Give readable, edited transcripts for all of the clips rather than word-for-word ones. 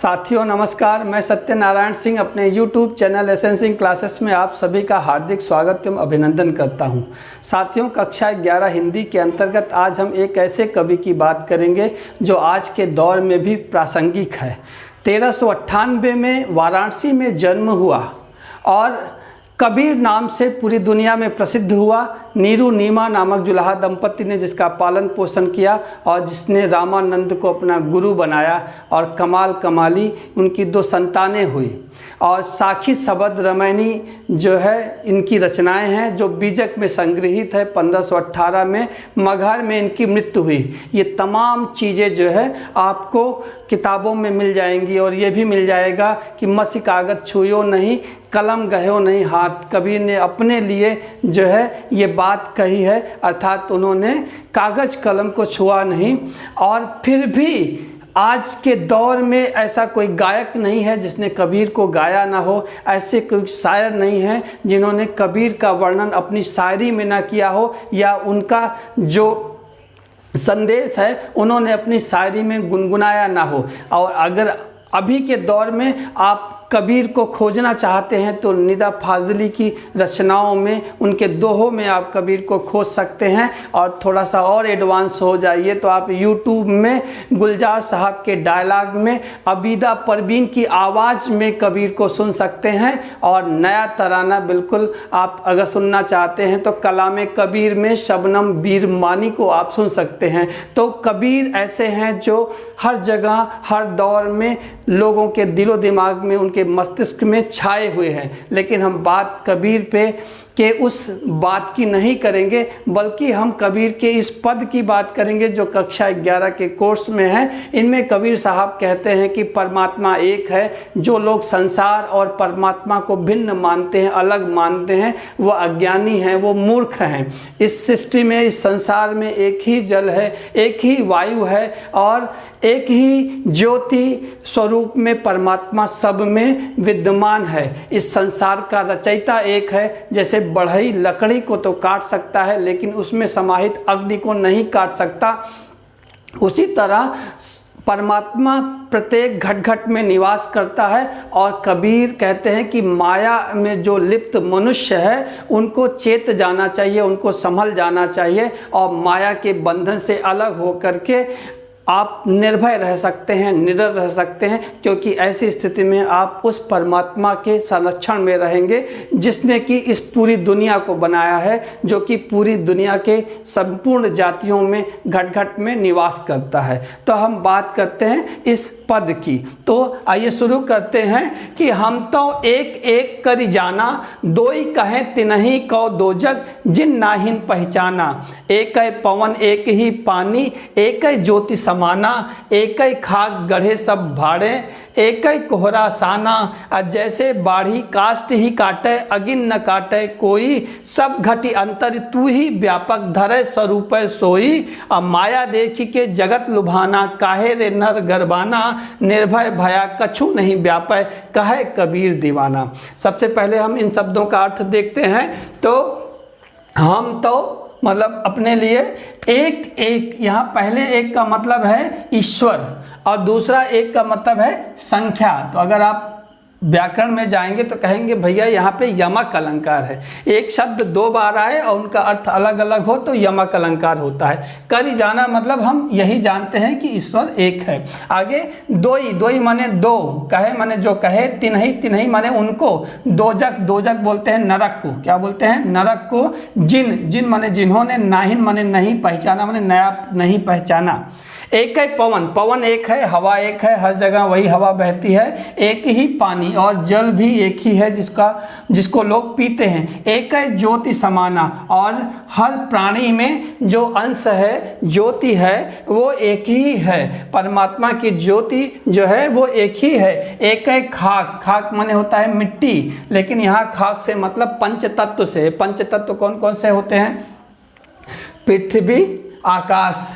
साथियों नमस्कार, मैं सत्यनारायण सिंह अपने YouTube चैनल एसेंसिंग क्लासेस में आप सभी का हार्दिक स्वागत एवं अभिनंदन करता हूं। साथियों, कक्षा 11 हिंदी के अंतर्गत आज हम एक ऐसे कवि की बात करेंगे जो आज के दौर में भी प्रासंगिक है। 1398 में वाराणसी में जन्म हुआ और कबीर नाम से पूरी दुनिया में प्रसिद्ध हुआ। नीरू नीमा नामक जुलाहा दंपति ने जिसका पालन पोषण किया और जिसने रामानंद को अपना गुरु बनाया और कमाल कमाली उनकी 2 संतानें हुई। और साखी शबद रमैनी जो है इनकी रचनाएं हैं जो बीजक में संग्रहित है। 1518 में मगहर में इनकी मृत्यु हुई। ये तमाम चीज़ें जो है आपको किताबों में मिल जाएंगी और ये भी मिल जाएगा कि मसी कागज छुयो नहीं, कलम गयो नहीं हाथ। कबीर ने अपने लिए जो है ये बात कही है, अर्थात उन्होंने कागज़ कलम को छुआ नहीं। और फिर भी आज के दौर में ऐसा कोई गायक नहीं है जिसने कबीर को गाया ना हो। ऐसे कोई शायर नहीं है जिन्होंने कबीर का वर्णन अपनी शायरी में ना किया हो या उनका जो संदेश है उन्होंने अपनी शायरी में गुनगुनाया ना हो। और अगर अभी के दौर में आप कबीर को खोजना चाहते हैं तो निदा फाजली की रचनाओं में, उनके दोहों में आप कबीर को खोज सकते हैं। और थोड़ा सा और एडवांस हो जाइए तो आप YouTube में गुलजार साहब के डायलॉग में अबीदा परवीन की आवाज़ में कबीर को सुन सकते हैं। और नया तराना बिल्कुल आप अगर सुनना चाहते हैं तो कलाम कबीर में शबनम बीरमानी को आप सुन सकते हैं। तो कबीर ऐसे हैं जो हर जगह हर दौर में लोगों के दिलो दिमाग में, उनके मस्तिष्क में छाए हुए हैं। लेकिन हम बात कबीर पे के उस बात की नहीं करेंगे, बल्कि हम कबीर के इस पद की बात करेंगे जो कक्षा 11 के कोर्स में है। इनमें कबीर साहब कहते हैं कि परमात्मा एक है। जो लोग संसार और परमात्मा को भिन्न मानते हैं, अलग मानते हैं, वह अज्ञानी हैं, वो मूर्ख हैं। इस सृष्टि में, इस संसार में एक ही जल है, एक ही वायु है और एक ही ज्योति स्वरूप में परमात्मा सब में विद्यमान है। इस संसार का रचयिता एक है। जैसे बढ़ई लकड़ी को तो काट सकता है लेकिन उसमें समाहित अग्नि को नहीं काट सकता, उसी तरह परमात्मा प्रत्येक घट घट में निवास करता है। और कबीर कहते हैं कि माया में जो लिप्त मनुष्य है उनको चेत जाना चाहिए, उनको संभल जाना चाहिए और माया के बंधन से अलग होकर के आप निर्भय रह सकते हैं, निडर रह सकते हैं। क्योंकि ऐसी स्थिति में आप उस परमात्मा के संरक्षण में रहेंगे जिसने कि इस पूरी दुनिया को बनाया है, जो कि पूरी दुनिया के संपूर्ण जातियों में घट घट में निवास करता है। तो हम बात करते हैं इस पद की। तो आइए शुरू करते हैं कि हम तो एक एक करी जाना, दोई कहें तिनहि कौ दो जग जिन नाहिन पहचाना। एक पवन एक ही पानी, एक ज्योति समाना, एक खाक गढ़े सब भाड़े, एक कोहरा साना। जैसे बाढ़ी काष्ट ही काटे, अगिन न काटे कोई, सब घटी अंतर तू ही व्यापक धरे स्वरूप सोई। माया देखी के जगत लुभाना, काहे रे नर गरबाना, निर्भय भया कछु नहीं व्यापय, कहे कबीर दीवाना। सबसे पहले हम इन शब्दों का अर्थ देखते हैं। तो हम तो मतलब अपने लिए एक एक, यहाँ पहले एक का मतलब है ईश्वर और दूसरा एक का मतलब है संख्या। तो अगर आप व्याकरण में जाएंगे तो कहेंगे भैया यहाँ पे यमक अलंकार है। एक शब्द 2 बार आए और उनका अर्थ अलग अलग हो तो यमक अलंकार होता है। करी जाना मतलब हम यही जानते हैं कि ईश्वर एक है। आगे दोई, दोई माने 2, कहे माने जो कहे, तिनहि, तिनहि माने उनको, दोजक, दोजक बोलते हैं नरक को। क्या बोलते हैं? नरक को। जिन, जिन माने जिन्होंने, नाहिन माने नहीं, पहचाना माने नया नहीं पहचाना। एक है पवन, पवन एक है, हवा एक है, हर जगह वही हवा बहती है। एक ही पानी और जल भी एक ही है जिसको लोग पीते हैं। एक है ज्योति समाना और हर प्राणी में जो अंश है, ज्योति है, वो एक ही है। परमात्मा की ज्योति जो है वो एक ही है। एक है खाक, खाक माने होता है मिट्टी, लेकिन यहाँ खाक से मतलब पंच तत्व से। पंच तत्व कौन कौन से होते हैं? पृथ्वी, आकाश,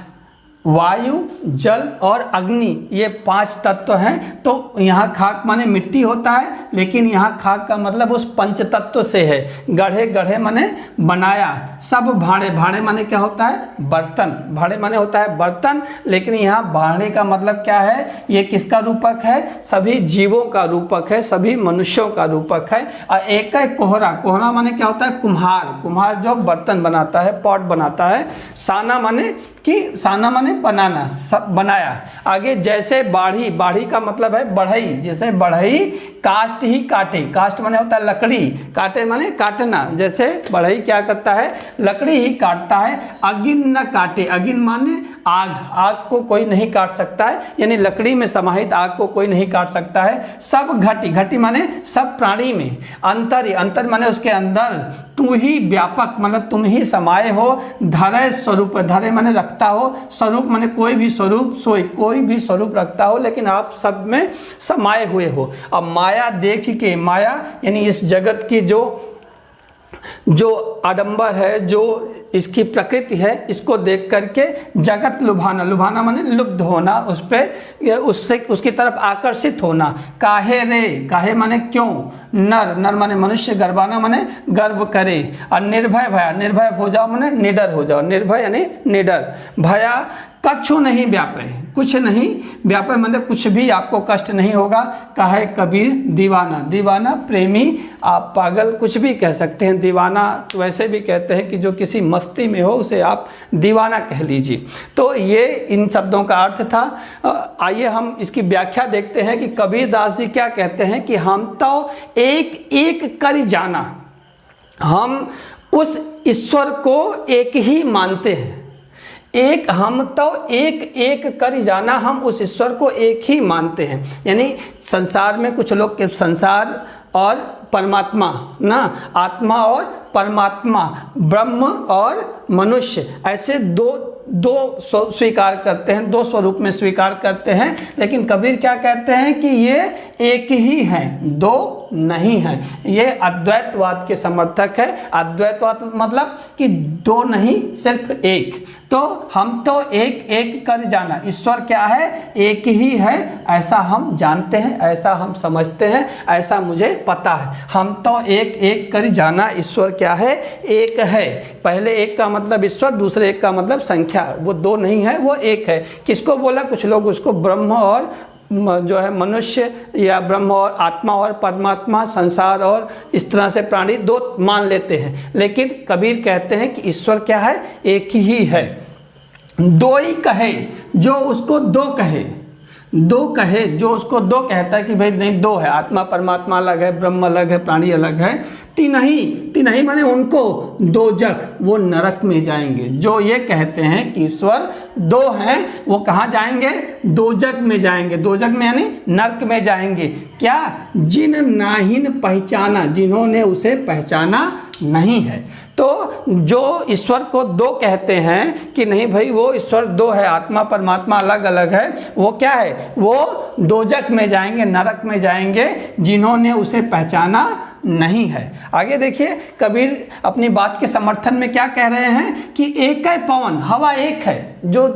वायु, जल और अग्नि, ये 5 तत्व हैं। तो यहाँ खाक माने मिट्टी होता है, लेकिन यहाँ खाक का मतलब उस पंच तत्व से है। गढ़े, गढ़े माने बनाया। सब भाड़े, भाड़े माने क्या होता है? बर्तन। भाड़े माने होता है बर्तन, लेकिन यहाँ भाड़े का मतलब क्या है? ये किसका रूपक है? सभी जीवों का रूपक है, सभी मनुष्यों का रूपक है। और एक है कोहरा। कोहरा माने क्या होता है? कुम्हार। कुम्हार जो बर्तन बनाता है, पॉट बनाता है। साना माने कि साना माने बनाना, सब बनाया। आगे जैसे बाढ़ी। बाढ़ी का मतलब है बढ़ई। जैसे बढ़ई काष्ट ही काटे। काष्ट माने होता है लकड़ी, काटे माने काटना। जैसे बढ़ई क्या करता है? लकड़ी ही काटता है। अगिन न काटे। अगिन माने आग। आग को कोई नहीं काट सकता है, यानी लकड़ी में समाहित आग को कोई नहीं काट सकता है। सब घटी। घटी माने सब प्राणी में। अंतर। अंतर माने उसके अंदर। तू ही व्यापक मतलब तुम ही समाये हो। धरे स्वरूप। धरे माने रखता हो। स्वरूप माने कोई भी स्वरूप, सोई कोई भी स्वरूप रखता हो, लेकिन आप सब में समाये हुए हो। अब माया देख के, माया यानी इस जगत की जो आडंबर है, जो इसकी प्रकृति है, इसको देख करके जगत लुभाना। लुभाना माने लुब्ध होना, उस पे उससे उसकी तरफ आकर्षित होना। काहे रे। काहे माने क्यों। नर। नर माने मनुष्य। गर्वाना माने गर्व करे। और निर्भय भया। निर्भय हो जाओ माने निडर हो जाओ। निर्भय यानी निडर। भया कछु नहीं व्यापे। कुछ नहीं व्यापे मतलब कुछ भी आपको कष्ट नहीं होगा। कहे कबीर दीवाना। दीवाना प्रेमी, आप पागल कुछ भी कह सकते हैं। दीवाना वैसे भी कहते हैं कि जो किसी मस्ती में हो उसे आप दीवाना कह लीजिए। तो ये इन शब्दों का अर्थ था। आइए हम इसकी व्याख्या देखते हैं कि कबीर दास जी क्या कहते हैं कि हम तो एक एक कर जाना। हम उस ईश्वर को एक ही मानते हैं। एक हम तो एक एक कर जाना, हम उस ईश्वर को एक ही मानते हैं। यानी संसार में कुछ लोग के संसार और परमात्मा ना, आत्मा और परमात्मा, ब्रह्म और मनुष्य, ऐसे दो स्वीकार करते हैं, दो स्वरूप में स्वीकार करते हैं। लेकिन कबीर क्या कहते हैं कि ये एक ही हैं, दो नहीं हैं। ये अद्वैतवाद के समर्थक है। अद्वैतवाद मतलब कि दो नहीं सिर्फ एक। तो हम तो एक एक कर जाना, ईश्वर क्या है? एक ही है, ऐसा हम जानते हैं, ऐसा हम समझते हैं, ऐसा मुझे पता है। हम तो एक एक कर जाना, ईश्वर क्या है? एक है। पहले एक का मतलब ईश्वर, दूसरे एक का मतलब संख्या। वो दो नहीं है, वो एक है। किसको बोला? कुछ लोग उसको ब्रह्म और जो है मनुष्य, या ब्रह्म और आत्मा और परमात्मा, संसार और इस तरह से प्राणी दो मान लेते हैं। लेकिन कबीर कहते हैं कि ईश्वर क्या है? एक ही है। दो ही कहे जो उसको दो कहे। दो कहे जो उसको दो कहता है कि भाई नहीं, दो है, आत्मा परमात्मा अलग है, ब्रह्म अलग है, प्राणी अलग है। तिनही। तिनही माने उनको दोजख, वो नरक में जाएंगे। जो ये कहते हैं कि ईश्वर दो हैं, वो कहाँ जाएंगे? दोजख में जाएंगे। दोजख में यानी नरक में जाएंगे। क्या? जिन नाहिन पहचाना, जिन्होंने उसे पहचाना नहीं है। तो जो ईश्वर को दो कहते हैं कि नहीं भाई वो ईश्वर दो है, आत्मा परमात्मा अलग अलग है, वो क्या है? वो दोजख में जाएंगे, नरक में जाएंगे, जिन्होंने उसे पहचाना नहीं है। आगे देखिए कबीर अपनी बात के समर्थन में क्या कह रहे हैं कि एक है पवन, हवा एक है। जो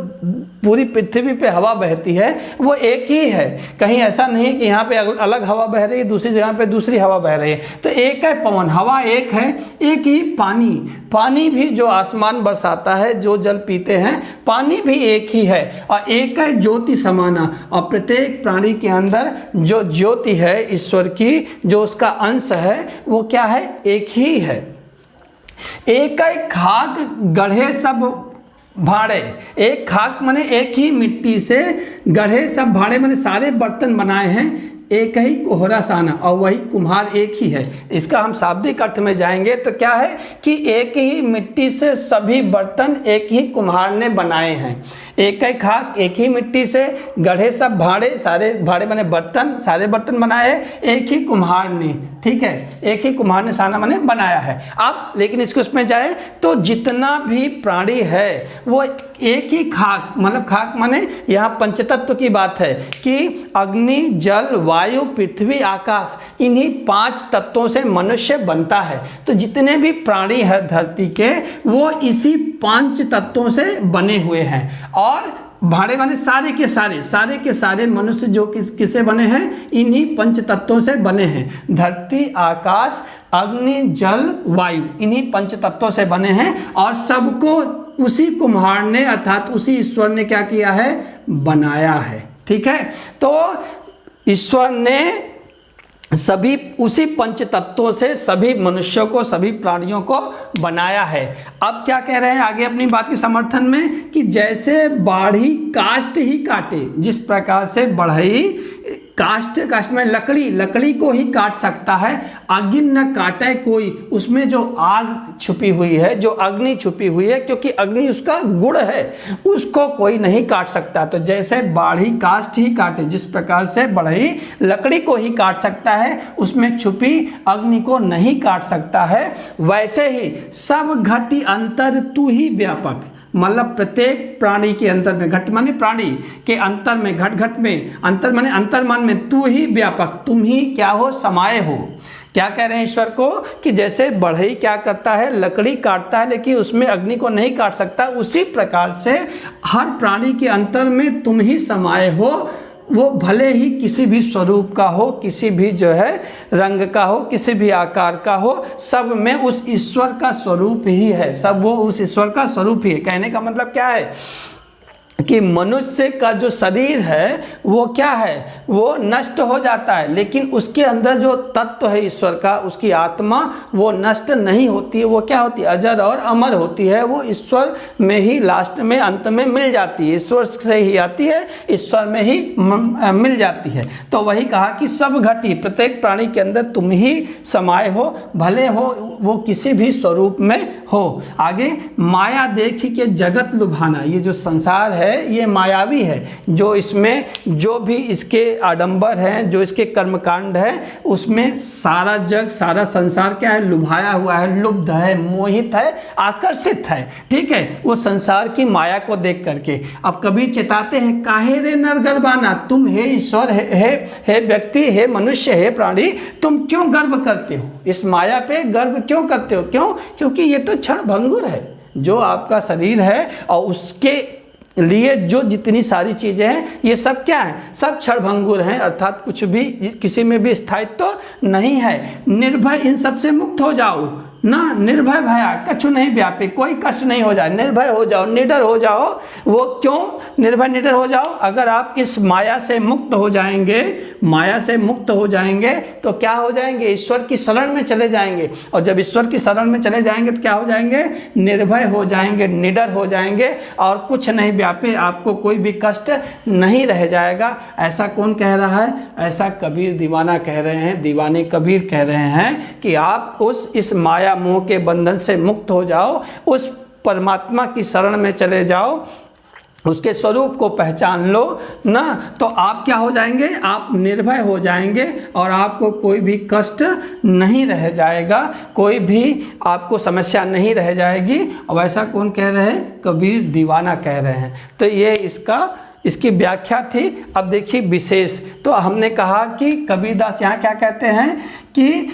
पूरी पृथ्वी पे हवा बहती है वो एक ही है। कहीं ऐसा नहीं कि यहाँ पे अलग हवा बह रही है, दूसरी जगह पे दूसरी हवा बह रही है। तो एक है पवन, हवा एक है। एक ही पानी। पानी भी जो आसमान बरसाता है, जो जल पीते हैं, पानी भी एक ही है। और एक है ज्योति समाना। और प्रत्येक प्राणी के अंदर जो ज्योति है ईश्वर की, जो उसका अंश है, वो क्या है? एक ही है। एक है खाक गढ़े सब भाड़े। एक खाक माने एक ही मिट्टी से, गढ़े सब भाड़े माने सारे बर्तन बनाए हैं। एक ही कोहरा साना, और वही कुम्हार एक ही है। इसका हम शाब्दिक अर्थ में जाएंगे तो क्या है कि एक ही मिट्टी से सभी बर्तन एक ही कुम्हार ने बनाए हैं। एक ही खाक, एक ही मिट्टी से, गढ़े सब भाड़े, सारे भाड़े माने बर्तन, सारे बर्तन बनाए एक ही कुम्हार ने। ठीक है, एक ही कुम्हार ने साना माने बनाया है। अब लेकिन इसको उसमें जाए तो जितना भी प्राणी है वो एक ही खाक, मतलब खाक माने यहाँ पंचतत्व की बात है कि अग्नि, जल, वायु, पृथ्वी, आकाश, इन्हीं 5 तत्वों से मनुष्य बनता है। तो जितने भी प्राणी है धरती के, वो इसी 5 तत्वों से बने हुए हैं। और भाड़े वाले सारे के सारे मनुष्य जो किससे बने हैं, इन्हीं पंच तत्वों से बने हैं। धरती, आकाश, अग्नि, जल, वायु, इन्हीं पंच तत्वों से बने हैं और सबको उसी कुम्हार ने अर्थात उसी ईश्वर ने क्या किया है, बनाया है। ठीक है, तो ईश्वर ने सभी उसी पंच तत्वों से सभी मनुष्यों को, सभी प्राणियों को बनाया है। अब क्या कह रहे हैं आगे अपनी बात के समर्थन में कि जैसे बाढ़ी काष्ठ ही काटे, जिस प्रकार से बढ़ई काष्ठ में लकड़ी को ही काट सकता है, अग्नि न काटे कोई, उसमें जो आग छुपी हुई है, जो अग्नि छुपी हुई है, क्योंकि अग्नि उसका गुण है, उसको कोई नहीं काट सकता। तो जैसे बाढ़ी काष्ठ ही काटे, जिस प्रकार से बढ़ई लकड़ी को ही काट सकता है, उसमें छुपी अग्नि को नहीं काट सकता है, वैसे ही सब घटी अंतर तू ही व्यापक, मतलब प्रत्येक प्राणी के अंतर में, घट माने प्राणी के अंतर में, घट घट में, अंतर माने अंतर्मन में, तू ही व्यापक, तुम ही क्या हो, समाये हो। क्या कह रहे हैं ईश्वर को कि जैसे बढ़ई क्या करता है, लकड़ी काटता है लेकिन उसमें अग्नि को नहीं काट सकता, उसी प्रकार से हर प्राणी के अंतर में तुम ही समाये हो। वो भले ही किसी भी स्वरूप का हो, किसी भी जो है रंग का हो, किसी भी आकार का हो, सब में उस ईश्वर का स्वरूप ही है, सब वो उस ईश्वर का स्वरूप ही है। कहने का मतलब क्या है कि मनुष्य का जो शरीर है वो क्या है, वो नष्ट हो जाता है, लेकिन उसके अंदर जो तत्व है ईश्वर का, उसकी आत्मा, वो नष्ट नहीं होती है, वो क्या होती है, अजर और अमर होती है। वो ईश्वर में ही लास्ट में, अंत में मिल जाती है, ईश्वर से ही आती है, ईश्वर में ही मिल जाती है। तो वही कहा कि सब घटी, प्रत्येक प्राणी के अंदर तुम ही समाये हो, भले हो वो किसी भी स्वरूप में हो। आगे, माया देखी के जगत लुभाना, ये जो संसार है ये मायावी है, जो इसमें जो भी इसके आडंबर हैं, जो इसके कर्मकांड है, उसमें सारा जग, सारा संसार क्या है, लुभाया हुआ है, लुब्ध है, मोहित है, आकर्षित है। ठीक है, वो संसार की माया को देख करके। अब कबीर चिताते हैं, काहे रे नर गर्वाना, तुम हे ईश्वर, हे व्यक्ति, हे मनुष्य, हे प्राणी, तुम क्यों गर्व करते हो, इस माया पे गर्व क्यों करते हो? क्यों? क्योंकि ये तो क्षण भंगुर है, जो आपका शरीर है और उसके लिए जो जितनी सारी चीजें हैं, ये सब क्या है, सब क्षणभंगुर हैं, अर्थात कुछ भी किसी में भी स्थायित्व तो नहीं है। निर्भय इन सब से मुक्त हो जाओ ना, निर्भय भया कछु नहीं व्यापे, कोई कष्ट नहीं हो जाए, निर्भय हो जाओ, निडर हो जाओ। वो क्यों निर्भय निडर हो जाओ? अगर आप इस माया से मुक्त हो जाएंगे, माया से मुक्त हो जाएंगे तो क्या हो जाएंगे, ईश्वर की शरण में चले जाएंगे, और जब ईश्वर की शरण में चले जाएंगे तो क्या हो जाएंगे, निर्भय हो जाएंगे, निडर हो जाएंगे, और कुछ नहीं व्यापे, आपको कोई भी कष्ट नहीं रह जाएगा। ऐसा कौन कह रहा है? ऐसा कबीर दीवाना कह रहे हैं, दीवाने कबीर कह रहे हैं कि आप इस माया मोह के बंधन से मुक्त हो जाओ, उस परमात्मा की शरण में चले जाओ, उसके स्वरूप को पहचान लो ना, तो आप क्या हो जाएंगे, आप निर्भय हो जाएंगे और आपको कोई भी कष्ट नहीं रह जाएगा, कोई भी आपको समस्या नहीं रह जाएगी। और ऐसा कौन कह रहे हैं? कबीर दीवाना कह रहे हैं। तो ये इसकी व्याख्या थी। अब देखिए विशेष, तो हमने कहा कि कबीरदास यहाँ क्या कहते हैं कि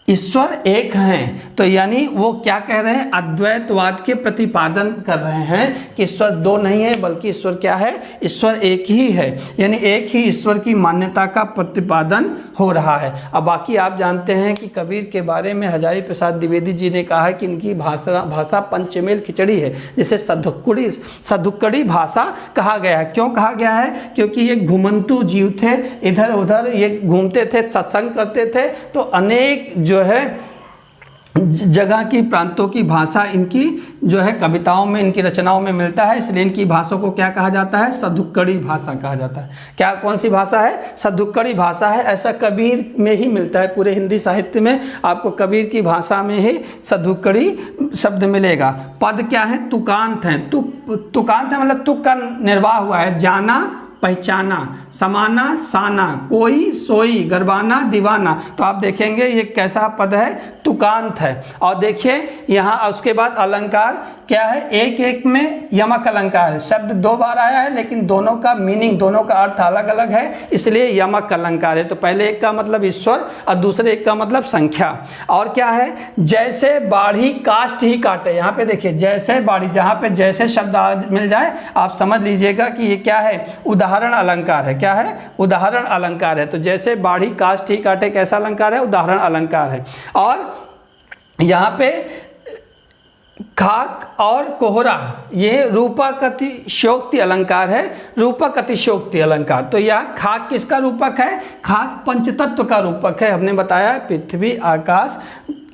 ईश्वर एक हैं, तो यानी वो क्या कह रहे हैं, अद्वैतवाद के प्रतिपादन कर रहे हैं कि ईश्वर दो नहीं है, बल्कि ईश्वर क्या है, ईश्वर एक ही है, यानी एक ही ईश्वर की मान्यता का प्रतिपादन हो रहा है। अब बाकी आप जानते हैं कि कबीर के बारे में हजारी प्रसाद द्विवेदी जी ने कहा है कि इनकी भाषा पंचमेल खिचड़ी है, जिसे सधुक्कड़ी भाषा कहा गया है। क्यों कहा गया है? क्योंकि ये घुमंतू जीव थे, इधर उधर ये घूमते थे, सत्संग करते थे, तो अनेक जो है जगह की, प्रांतों की भाषा इनकी जो है कविताओं में, इनकी रचनाओं में मिलता है, इसलिए इनकी भाषा को क्या कहा जाता है, सधुक्कड़ी भाषा कहा जाता है। क्या, कौन सी भाषा है? सधुक्कड़ी भाषा है। ऐसा कबीर में ही मिलता है, पूरे हिंदी साहित्य में आपको कबीर की भाषा में ही सधुक्कड़ी शब्द मिलेगा। पद क्या है? तुकांत है। तुकांत है मतलब तुक का निर्वाह हुआ है, जाना पहचाना, समाना साना, कोई सोई, गरबाना दीवाना। तो आप देखेंगे ये कैसा पद है, तुकांत है। और देखिए यहाँ उसके बाद अलंकार क्या है, एक एक में यमक अलंकार है। शब्द 2 बार आया है लेकिन दोनों का मीनिंग, दोनों का अर्थ अलग अलग है, इसलिए यमक अलंकार है। तो पहले एक का मतलब ईश्वर और दूसरे एक का मतलब संख्या। और क्या है, जैसे बाढ़ी काष्ठ ही काटे। यहाँ पे देखिए जैसे बाढ़ी, जहाँ पे जैसे शब्द मिल जाए आप समझ लीजिएगा कि ये क्या है, उदाहरण अलंकार है। क्या है, उदाहरण अलंकार है। तो जैसे बाढ़ी काष्ठ ही काटे कैसा अलंकार है, उदाहरण अलंकार है। और यहाँ पे खाक और कोहरा ये रूपकतिशयोक्ति अलंकार है, रूपकतिशयोक्ति अलंकार। तो यह खाक किसका रूपक है, खाक पंचतत्व का रूपक है। हमने बताया पृथ्वी, आकाश,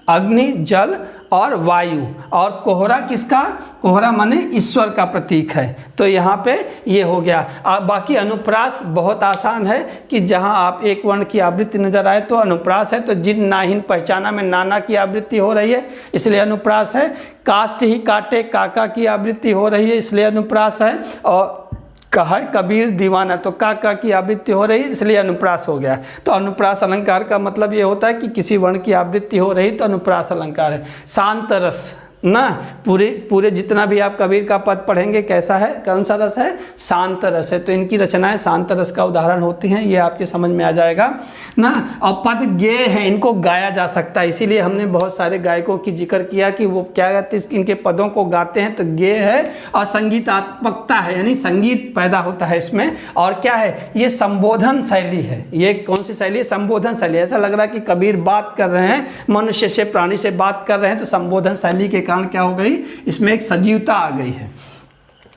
अग्नि, जल और वायु। और कोहरा किसका, कोहरा माने ईश्वर का प्रतीक है। तो यहाँ पे ये हो गया। बाकी अनुप्रास बहुत आसान है कि जहाँ आप एक वर्ण की आवृत्ति नजर आए तो अनुप्रास है। तो जिन नाहिन पहचाना में नाना की आवृत्ति हो रही है इसलिए अनुप्रास है। काष्ठ ही काटे काका की आवृत्ति हो रही है इसलिए अनुप्रास है। और कहा कबीर दीवाना, तो काका की आवृत्ति हो रही इसलिए अनुप्रास हो गया। तो अनुप्रास अलंकार का मतलब ये होता है कि किसी वर्ण की आवृत्ति हो रही तो अनुप्रास अलंकार है। शांत रस ना, पूरे जितना भी आप कबीर का पद पढ़ेंगे कैसा है, कौन सा रस है, शांत रस है। तो इनकी रचनाएं शांत रस का उदाहरण होती हैं, ये आपके समझ में आ जाएगा ना। और पद गेय है, इनको गाया जा सकता है, इसीलिए हमने बहुत सारे गायकों की जिक्र किया कि वो क्या कहते हैं, इनके पदों को गाते हैं। तो गेय है और संगीतात्मकता है, यानी संगीत पैदा होता है इसमें। और क्या है, ये संबोधन शैली है। ये कौन सी शैली है, संबोधन शैली। ऐसा लग रहा है कि कबीर बात कर रहे हैं, मनुष्य से, प्राणी से बात कर रहे हैं। तो संबोधन शैली के कारण क्या हो गई, इसमें एक सजीवता आ गई है।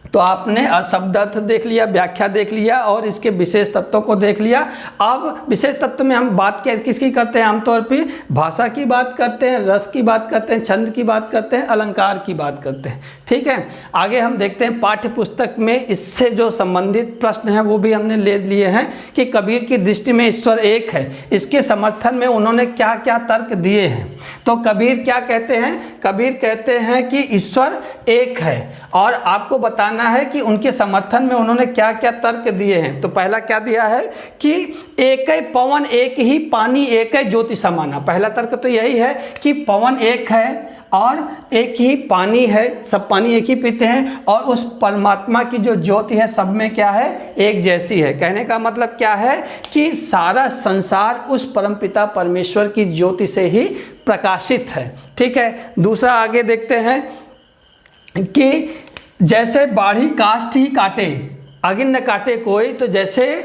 तो आपने शब्द अर्थ देख लिया, व्याख्या देख लिया और इसके विशेष तत्वों को देख लिया। अब विशेष तत्व में हम बात किसकी करते हैं, आमतौर पे भाषा की बात करते हैं, रस की बात करते हैं, छंद की बात करते हैं, अलंकार की बात करते हैं। ठीक है, आगे हम देखते हैं पाठ्य पुस्तक में इससे जो संबंधित प्रश्न हैं वो भी हमने ले लिए हैं कि कबीर की दृष्टि में ईश्वर एक है। इसके समर्थन में उन्होंने क्या क्या तर्क दिए हैं। तो कबीर क्या कहते हैं, कबीर कहते हैं कि ईश्वर एक है। और आपको बताना है कि उनके समर्थन में उन्होंने क्या क्या तर्क दिए हैं। तो पहला क्या दिया है कि एक ही पवन एक ही पानी एक ही ज्योति समाना। पहला तर्क तो यही है कि पवन एक है और एक ही पानी है, सब पानी एक ही पीते हैं। और उस परमात्मा की जो ज्योति है सब में क्या है, एक जैसी है। कहने का मतलब क्या है कि सारा संसार उस परमपिता परमेश्वर की ज्योति से ही प्रकाशित है। ठीक है, दूसरा आगे देखते हैं कि जैसे बाढ़ी काष्ठ ही काटे अग्नि न काटे कोई। तो जैसे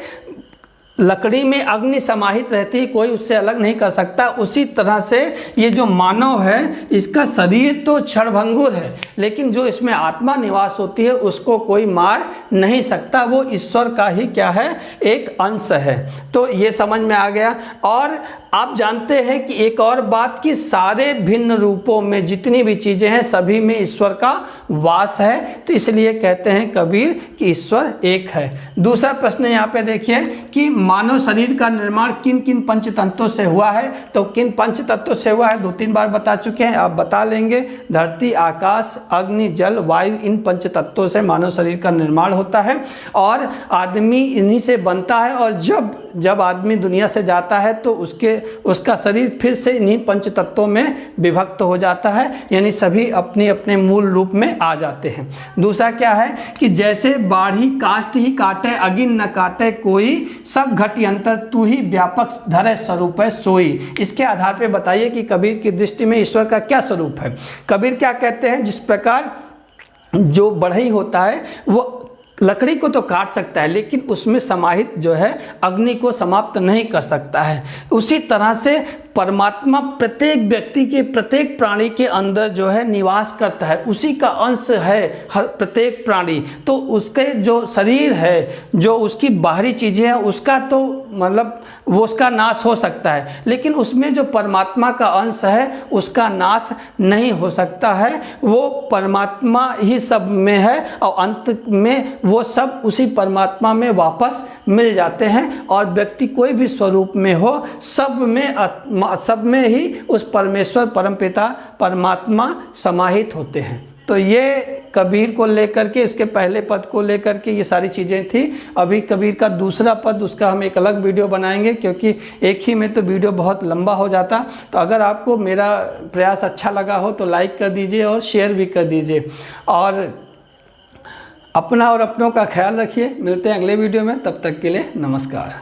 लकड़ी में अग्नि समाहित रहती है, कोई उससे अलग नहीं कर सकता, उसी तरह से ये जो मानव है इसका शरीर तो क्षणभंगुर है, लेकिन जो इसमें आत्मा निवास होती है उसको कोई मार नहीं सकता। वो ईश्वर का ही क्या है, एक अंश है। तो ये समझ में आ गया। और आप जानते हैं कि एक और बात कि सारे भिन्न रूपों में जितनी भी चीज़ें हैं सभी में ईश्वर का वास है। तो इसलिए कहते हैं कबीर कि ईश्वर एक है। दूसरा प्रश्न यहाँ पे देखिए कि मानव शरीर का निर्माण किन किन पंचतत्वों से हुआ है। तो किन पंचतत्वों से हुआ है 2-3 बार बता चुके हैं, आप बता लेंगे। धरती, आकाश, अग्नि, जल, वायु, इन पंचतत्वों से मानव शरीर का निर्माण होता है और आदमी इन्हीं से बनता है। और जब आदमी दुनिया से जाता है तो उसका शरीर फिर से इन्हीं पंचतत्वों में विभक्त हो जाता है, यानी सभी अपने अपने मूल रूप में आ जाते हैं। दूसरा क्या है कि जैसे बाढ़ी काष्ठ ही काटे अगिन न काटे कोई, सब घटी अंतर तू ही व्यापक धरे स्वरूप है सोई। इसके आधार पर बताइए कि कबीर की दृष्टि में ईश्वर का क्या स्वरूप है। कबीर क्या कहते हैं, जिस प्रकार जो बढ़ई होता है वो लकड़ी को तो काट सकता है लेकिन उसमें समाहित जो है अग्नि को समाप्त नहीं कर सकता है, उसी तरह से परमात्मा प्रत्येक व्यक्ति के, प्रत्येक प्राणी के अंदर जो है निवास करता है, उसी का अंश है हर प्रत्येक प्राणी। तो उसके जो शरीर है, जो उसकी बाहरी चीज़ें हैं, उसका तो मतलब वो उसका नाश हो सकता है, लेकिन उसमें जो परमात्मा का अंश है उसका नाश नहीं हो सकता है। वो परमात्मा ही सब में है और अंत में वो सब उसी परमात्मा में वापस मिल जाते हैं। और व्यक्ति कोई भी स्वरूप में हो, सब में ही उस परमेश्वर परमपिता परमात्मा समाहित होते हैं। तो ये कबीर को लेकर के, इसके पहले पद को लेकर के ये सारी चीज़ें थी। अभी कबीर का दूसरा पद, उसका हम एक अलग वीडियो बनाएंगे, क्योंकि एक ही में तो वीडियो बहुत लंबा हो जाता। तो अगर आपको मेरा प्रयास अच्छा लगा हो तो लाइक कर दीजिए और शेयर भी कर दीजिए, और अपना और अपनों का ख्याल रखिए। मिलते हैं अगले वीडियो में, तब तक के लिए नमस्कार।